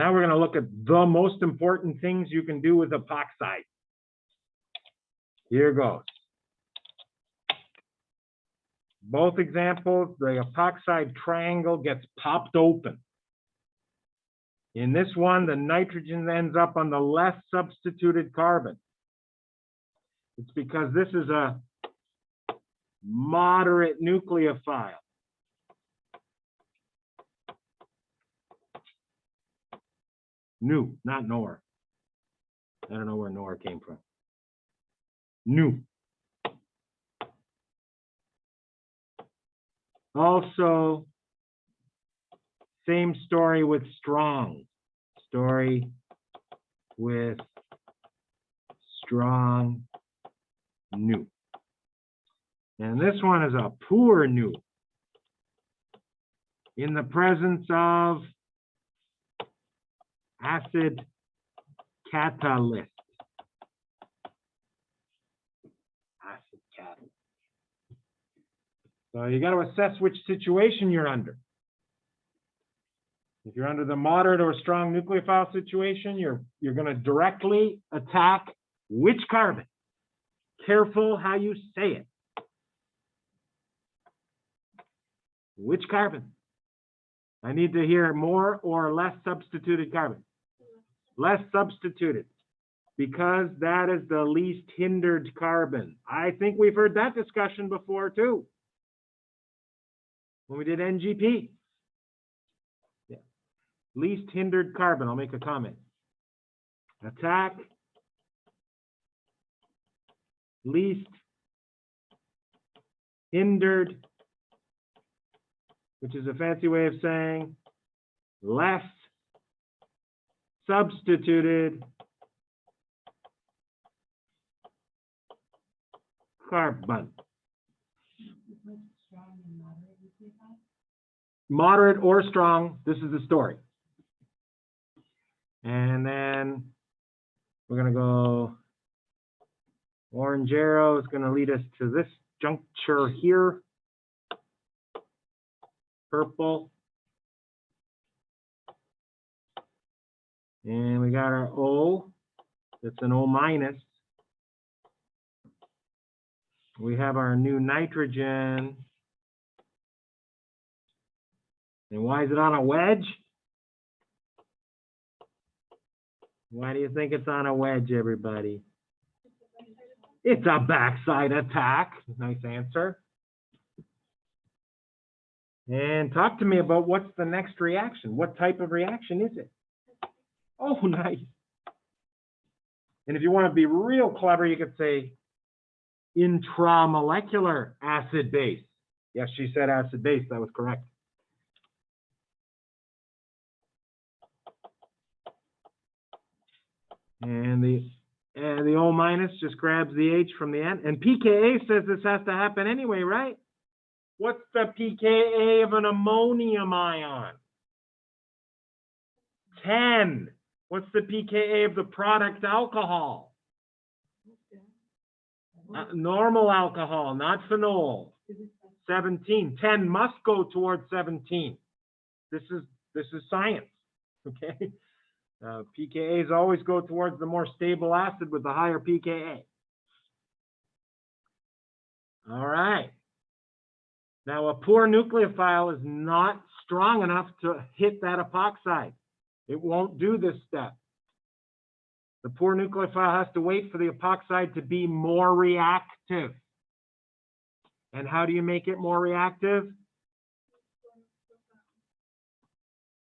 Now we're going to look at the most important things you can do with epoxide. Here goes. Both examples, the epoxide triangle gets popped open. In this one, the nitrogen ends up on the less substituted carbon. It's because this is a moderate nucleophile. Nu, not nor. I don't know where nor came from. Nu. Also, same story with strong. Story with strong nu. And this one is a poor nu. In the presence of acid catalyst. Acid catalyst. So you got to assess which situation you're under. If you're under the moderate or strong nucleophile situation, you're going to directly attack which carbon. Careful how you say it. Which carbon? I need to hear more or less substituted carbon. Less substituted, because that is the least hindered carbon. I think we've heard that discussion before too, when we did NGP. Yeah. Least hindered carbon, I'll make a comment. Attack least hindered, which is a fancy way of saying less substituted carbon. Moderate or strong, this is the story. And then we're going to go, orange arrow is going to lead us to this juncture here. Purple. And we got our O, that's an O minus. We have our new nitrogen. And why is it on a wedge? Why do you think it's on a wedge, everybody? It's a backside attack. Nice answer. And talk to me about what's the next reaction. What type of reaction is it? Oh, nice. And if you want to be real clever, you could say intramolecular acid base. Yes, she said acid base. That was correct. And the O minus just grabs the H from the end. And pKa says this has to happen anyway, right? What's the pKa of an ammonium ion? 10. What's the pKa of the product alcohol? Normal alcohol, not phenol. 17. 10 must go towards 17. This is science, okay? pKa's always go towards the more stable acid with the higher pKa. All right. Now, a poor nucleophile is not strong enough to hit that epoxide. It won't do this step. The poor nucleophile has to wait for the epoxide to be more reactive. And how do you make it more reactive?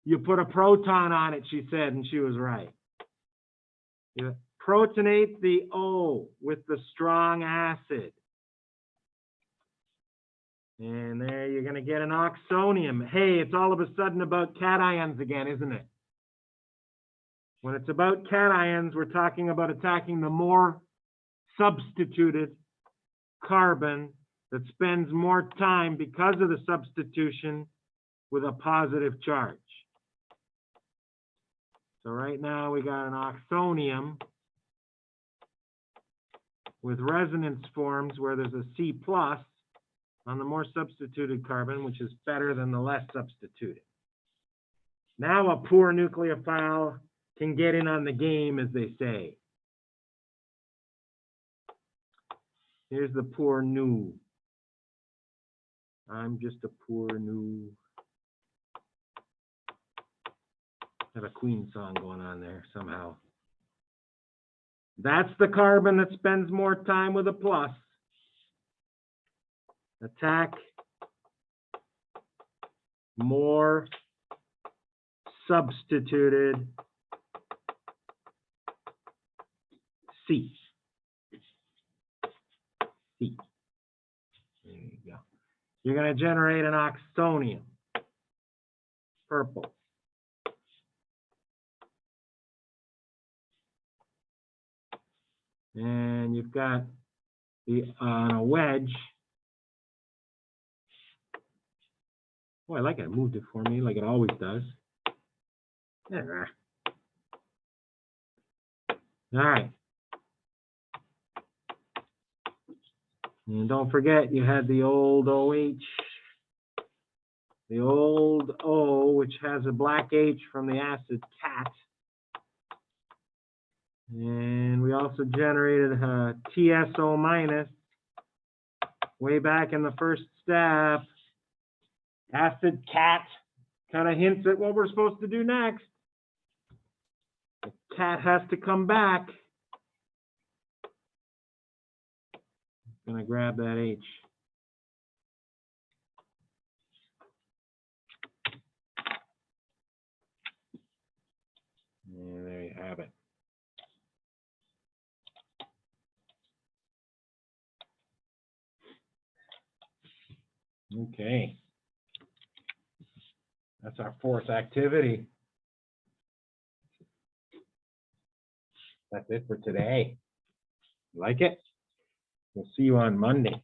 You put a proton on it, she said, and she was right. You protonate the O with the strong acid. And there you're going to get an oxonium. Hey, it's all of a sudden about cations again, isn't it? When it's about cations, we're talking about attacking the more substituted carbon that spends more time because of the substitution with a positive charge. So right now we got an oxonium with resonance forms where there's a C plus on the more substituted carbon, which is better than the less substituted. Now a poor nucleophile can get in on the game, as they say. Here's the poor new. I'm just a poor new. Have a Queen song going on there somehow. That's the carbon that spends more time with a plus. Attack more substituted C. C. There you go. You're going to generate an oxonium. Purple. And you've got the on a wedge. Oh, I like it. It moved it for me like it always does. Yeah. All right. And don't forget, you had the old OH, the old O, which has a black H from the acid cat. And we also generated a TSO minus way back in the first step. Acid cat kind of hints at what we're supposed to do next. The cat has to come back. I'm going to grab that H. And there you have it. Okay. That's our fourth activity. That's it for today. Like it? We'll see you on Monday.